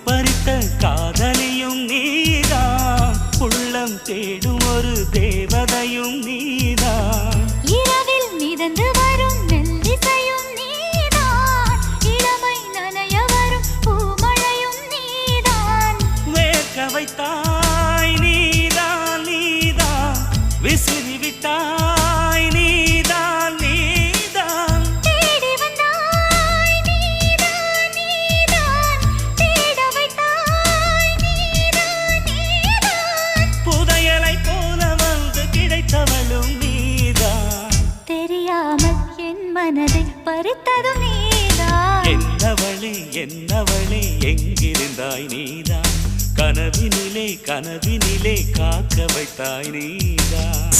பறித்த காதலியும் நீதான், உள்ளம் தேடும் ஒரு தேவதையும் நீதான். இரவில் மிதந்து வரும் மெல்லிசையும் நீதான், இளமை நனைய வரும் பூமழையும் நீதான். வேர்க்க வைத்தாய் நீதான் நீதான், விசிறி விட்டாய் நீதான் நீதான். தேடி வந்தாய் நீதான் நீதான், தேட வைத்தாய் நீதான் நீதான். புதையலை போல வந்து கிடைத்தவளும் நீதான். தெரியாமல் என் மனதை பறித்ததும் நீதான். என்னவளே என்னவளே எங்கிருந்தாய் நீதான், கனவினிலே கனவினிலே காக்க வைத்தாய் நீதான்.